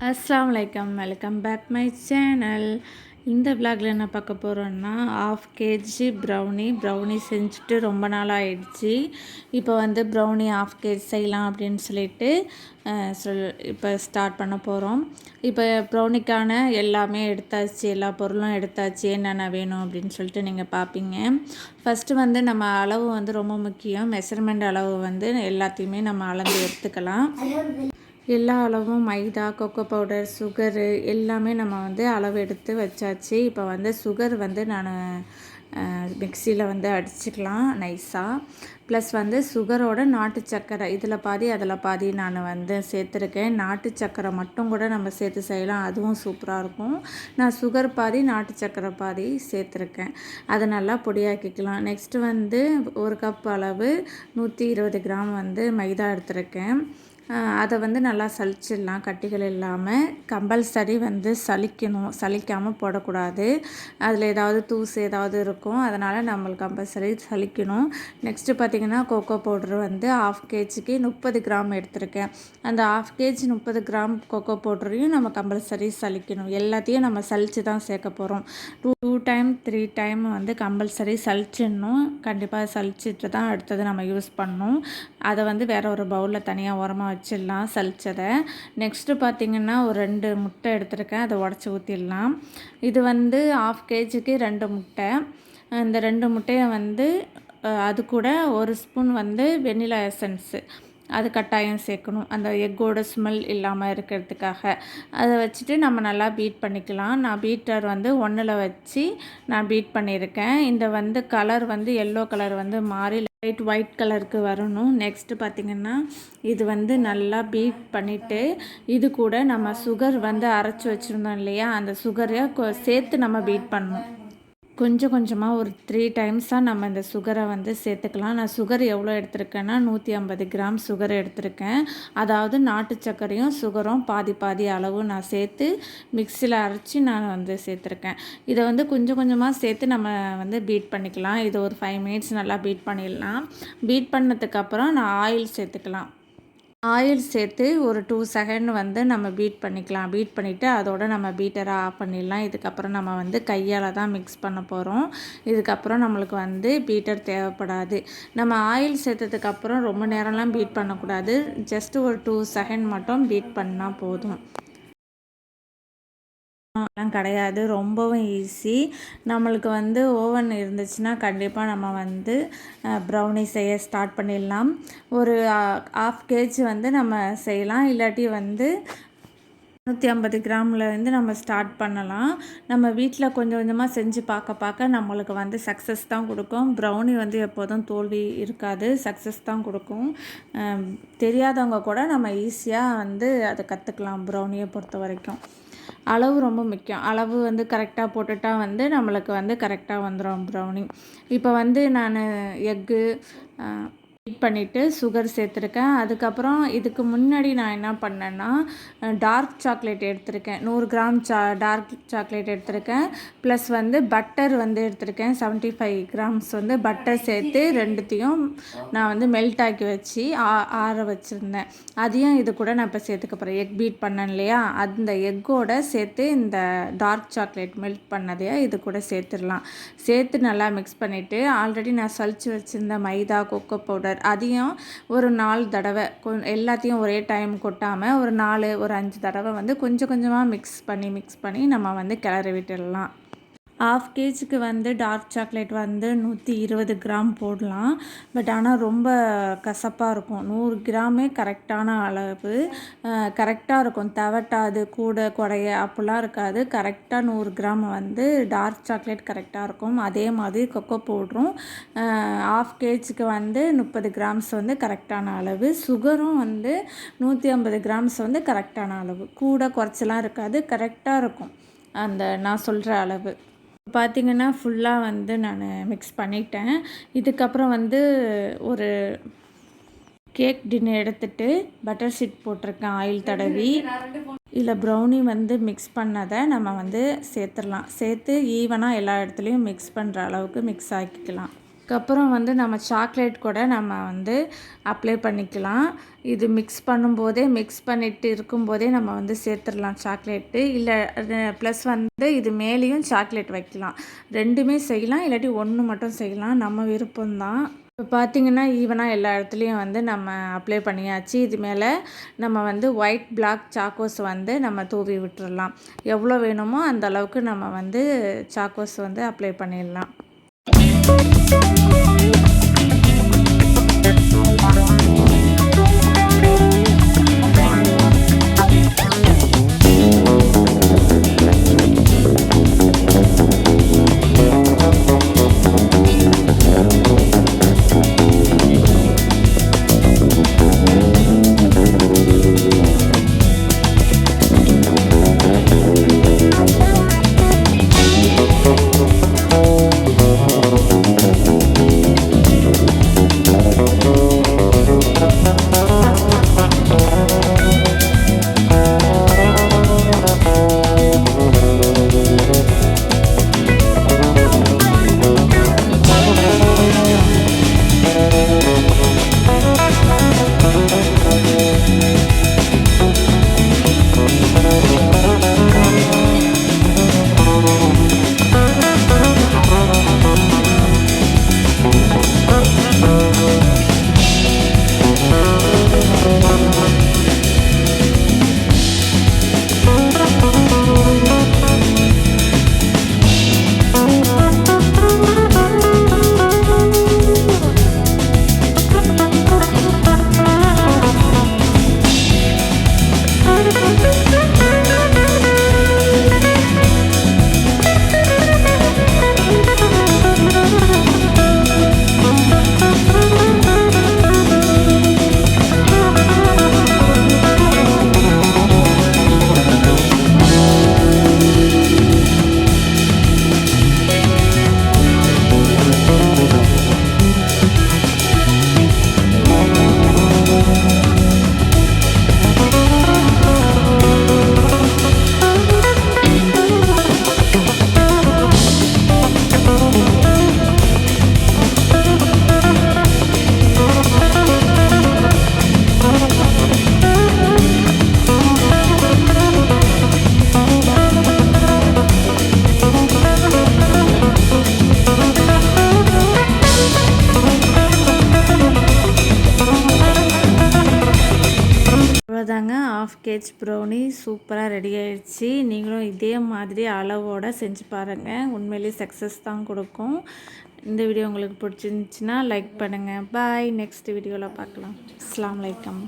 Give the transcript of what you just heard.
அஸ்ஸலாமு அலைக்கும், welcome back my channel. இந்த விலாகில் என்ன பார்க்க போகிறோன்னா, 1/2 kg ப்ரௌனி செஞ்சுட்டு ரொம்ப நாள் ஆயிடுச்சு. இப்போ வந்து ப்ரௌனி 1/2 kg செய்யலாம் அப்படின்னு சொல்லிட்டு இப்போ ஸ்டார்ட் பண்ண போகிறோம். இப்போ ப்ரௌனிக்கான எல்லாமே எடுத்தாச்சு, எல்லா பொருளும் எடுத்தாச்சு, என்னென்ன வேணும் அப்படின்னு சொல்லிட்டு நீங்கள் பார்ப்பீங்க. ஃபஸ்ட்டு வந்து நம்ம அளவு வந்து ரொம்ப முக்கியம். மெஷர்மெண்ட் அளவு வந்து எல்லாத்தையுமே நம்ம அளந்து எடுத்துக்கலாம். எல்லா அளவும் மைதா, கொக்கோ பவுடர், சுகரு எல்லாமே நம்ம வந்து அளவு எடுத்து வச்சாச்சு. இப்போ வந்து சுகர் வந்து நான் மிக்சியில் வந்து அடிச்சுக்கலாம் நைஸாக. ப்ளஸ் வந்து சுகரோட நாட்டு சர்க்கரை இதில் பாதி அதில் பாதி நான் வந்து சேர்த்துருக்கேன். நாட்டு சர்க்கரை மட்டும் கூட நம்ம சேர்த்து செய்யலாம், அதுவும் சூப்பராக இருக்கும். நான் சுகர் பாதி நாட்டு சர்க்கரை பாதி சேர்த்துருக்கேன். அதை நல்லா பொடியாக்கிக்கலாம். நெக்ஸ்ட்டு வந்து 1 கப் அளவு 120 கிராம் வந்து மைதா எடுத்துருக்கேன். அதை வந்து நல்லா சலிச்சிடலாம், கட்டிகள் இல்லாமல். கம்பல்சரி வந்து சலிக்காமல் போடக்கூடாது. அதில் ஏதாவது தூசு ஏதாவது இருக்கும், அதனால் நம்மளுக்கு கம்பல்சரி சலிக்கணும். நெக்ஸ்ட்டு பார்த்திங்கன்னா கோகோ பவுட்ரு வந்து 1/2 kgக்கு 30 கிராம் எடுத்திருக்கேன். அந்த 1/2 kg 30 கிராம் கோகோ பவுட்ரையும் நம்ம கம்பல்சரி சலிக்கணும். எல்லாத்தையும் நம்ம சலித்து தான் சேர்க்க போகிறோம். 2 டைம் 3 டைம் வந்து கம்பல்சரி சலிச்சிடணும். கண்டிப்பாக சலிச்சிட்டு தான் அடுத்தது நம்ம யூஸ் பண்ணணும். அதை வந்து வேறு ஒரு பவுலில் தனியாக உரமாக வச்சிடலாம் சலிச்சதை. நெக்ஸ்ட்டு பார்த்திங்கன்னா ஒரு 2 முட்டை எடுத்துருக்கேன், அதை உடச்சி ஊற்றிடலாம். இது வந்து 1/2 kgக்கு 2 முட்டை. இந்த 2 முட்டையை வந்து அது கூட 1 ஸ்பூன் வந்து வெண்ணிலா எசன்ஸு அது கட்டாயம் சேர்க்கணும், அந்த எக்கோட ஸ்மெல் இல்லாமல் இருக்கிறதுக்காக. அதை வச்சுட்டு நம்ம நல்லா பீட் பண்ணிக்கலாம். நான் பீட்டர் வந்து 1ல் வச்சு நான் பீட் பண்ணியிருக்கேன். இந்த வந்து கலர் வந்து எல்லோ கலர் வந்து மாறி லைட் ஒயிட் கலருக்கு வரணும். நெக்ஸ்ட்டு பார்த்திங்கன்னா இது வந்து நல்லா பீட் பண்ணிவிட்டு இது கூட நம்ம சுகர் வந்து அரைச்சி வச்சுருந்தோம் இல்லையா, அந்த சுகரை சேர்த்து நம்ம பீட் பண்ணணும். கொஞ்சம் கொஞ்சமாக ஒரு 3 டைம்ஸாக நம்ம இந்த சுகரை வந்து சேர்த்துக்கலாம். நான் சுகர் எவ்வளோ எடுத்திருக்கேன்னா 150 கிராம் சுகர் எடுத்திருக்கேன். அதாவது நாட்டு சர்க்கரையும் சுகரும் பாதி பாதி அளவு நான் சேர்த்து மிக்சியில் அரைச்சி நான் வந்து சேர்த்துருக்கேன். இதை வந்து கொஞ்சம் கொஞ்சமாக சேர்த்து நம்ம வந்து பீட் பண்ணிக்கலாம். இது ஒரு 5 மினிட்ஸ் நல்லா பீட் பண்ணிடலாம். பீட் பண்ணதுக்கப்புறம் நான் ஆயில் சேர்த்துக்கலாம். ஆயில் சேர்த்து ஒரு 2 செகண்ட் வந்து நம்ம பீட் பண்ணிக்கலாம். பீட் பண்ணிவிட்டு அதோடு நம்ம பீட்டரை ஆஃப் பண்ணிடலாம். இதுக்கப்புறம் நம்ம வந்து கையால் தான் மிக்ஸ் பண்ண போகிறோம். இதுக்கப்புறம் நம்மளுக்கு வந்து பீட்டர் தேவைப்படாது. நம்ம ஆயில் சேர்த்ததுக்கப்புறம் ரொம்ப நேரம்லாம் பீட் பண்ணக்கூடாது. ஜஸ்ட்டு ஒரு 2 செகண்ட் மட்டும் பீட் பண்ணால் போதும். கிடையாது, ரொம்பவும் ஈஸி. நம்மளுக்கு வந்து ஓவன் இருந்துச்சுன்னா கண்டிப்பாக நம்ம வந்து ப்ரௌனி செய்ய ஸ்டார்ட் பண்ணிடலாம். ஒரு 1/2 kg வந்து நம்ம செய்யலாம், இல்லாட்டி வந்து 150 கிராம்லேருந்து நம்ம ஸ்டார்ட் பண்ணலாம். நம்ம வீட்டில் கொஞ்சம் கொஞ்சமாக செஞ்சு பார்க்க நம்மளுக்கு வந்து சக்ஸஸ் தான் கொடுக்கும். ப்ரௌனி வந்து எப்போதும் தோல்வி இருக்காது, சக்ஸஸ் தான் கொடுக்கும். தெரியாதவங்க கூட நம்ம ஈஸியாக வந்து அதை கற்றுக்கலாம். ப்ரௌனியை பொறுத்த வரைக்கும் அளவு ரொம்ப முக்கியம். அளவு வந்து கரெக்டாக போட்டுட்டா வந்து நம்மளுக்கு வந்து கரெக்டாக வந்துடும் ப்ரௌனி. இப்போ வந்து நான் எக்கு பீட் பண்ணிவிட்டு சுகர் சேர்த்துருக்கேன். அதுக்கப்புறம் இதுக்கு முன்னாடி நான் என்ன பண்ணேன்னா டார்க் சாக்லேட் எடுத்திருக்கேன். 100 கிராம் டார்க் சாக்லேட் எடுத்திருக்கேன். ப்ளஸ் வந்து பட்டர் வந்து எடுத்திருக்கேன். 75 கிராம்ஸ் வந்து பட்டர் சேர்த்து ரெண்டுத்தையும் நான் வந்து மெல்ட் ஆக்கி வச்சு ஆற வச்சுருந்தேன். அதையும் இது கூட நான் இப்போ சேர்த்துக்க போகிறேன். எக் பீட் பண்ணேன் இல்லையா, அந்த எக்கோடு சேர்த்து இந்த டார்க் சாக்லேட் மெல்ட் பண்ணதையே இது கூட சேர்த்துடலாம். சேர்த்து நல்லா மிக்ஸ் பண்ணிவிட்டு ஆல்ரெடி நான் சலிச்சு வச்சுருந்த மைதா, கொக்கோ பவுடர் அதையும் ஒரு 4 தடவை எல்லாத்தையும் ஒரே டைம் கொட்டாமல் ஒரு 5 தடவை வந்து கொஞ்சம் கொஞ்சமாக மிக்ஸ் பண்ணி நம்ம வந்து கிளறி விட்டுடலாம். 1/2 kgக்கு வந்து டார்க் சாக்லேட் வந்து 120 கிராம் போடலாம். பட் ஆனால் ரொம்ப கசப்பாக இருக்கும். 100 கிராமே கரெக்டான அளவு, கரெக்டாக இருக்கும். தவட்டாது, கூட குறைய அப்படிலாம் இருக்காது. கரெக்டாக 100 கிராம் வந்து டார்க் சாக்லேட் கரெக்டாக இருக்கும். அதே மாதிரி கொக்கோ பவுட்ரும் 1/2 kgக்கு வந்து 30 கிராம்ஸ் வந்து கரெக்டான அளவு. சுகரும் வந்து 150 கிராம்ஸ் வந்து கரெக்டான அளவு. கூட குறைச்சலாம் இருக்காது, கரெக்டாக இருக்கும் அந்த நான் சொல்கிற அளவு. பார்த்திங்கன்னா ஃபுல்லாக வந்து நான் மிக்ஸ் பண்ணிட்டேன். இதுக்கப்புறம் வந்து ஒரு கேக் டின்னர் எடுத்துகிட்டு பட்டர் ஷீட் போட்டிருக்கேன் ஆயில் தடவி. இதில் ப்ரௌனி வந்து மிக்ஸ் பண்ணதை நம்ம வந்து சேர்த்துடலாம். சேர்த்து ஈவனாக எல்லா இடத்துலையும் மிக்ஸ் பண்ணுற அளவுக்கு மிக்ஸ் ஆக்கிக்கலாம். அதுக்கப்புறம் வந்து நம்ம சாக்லேட் கூட நம்ம வந்து அப்ளை பண்ணிக்கலாம். இது மிக்ஸ் பண்ணிட்டு இருக்கும்போதே நம்ம வந்து சேர்த்துடலாம் சாக்லேட்டு. இல்லை ப்ளஸ் வந்து இது மேலேயும் சாக்லேட் வைக்கலாம். 2மே செய்யலாம், இல்லாட்டி 1 மட்டும் செய்யலாம். நம்ம விருப்பம்தான். இப்போ பார்த்தீங்கன்னா ஈவனாக எல்லா இடத்துலையும் வந்து நம்ம அப்ளை பண்ணியாச்சு. இது மேலே நம்ம வந்து ஒயிட் பிளாக் சாக்கோஸ் வந்து நம்ம தூவி விட்டுறலாம். எவ்வளோ வேணுமோ அந்த அளவுக்கு நம்ம வந்து சாக்கோஸ் வந்து அப்ளை பண்ணிடலாம். அவ்வளோதாங்க, 1/2 kg ப்ரௌனி சூப்பராக ரெடி ஆயிடுச்சு. நீங்களும் இதே மாதிரி அளவோடு செஞ்சு பாருங்கள். உண்மையிலேயே சக்ஸஸ் தான் கொடுக்கும். இந்த வீடியோ உங்களுக்கு பிடிச்சிருந்துச்சின்னா லைக் பண்ணுங்கள். பாய். நெக்ஸ்ட் வீடியோவில் பார்க்கலாம். அஸ்ஸலாமு அலைக்கும்.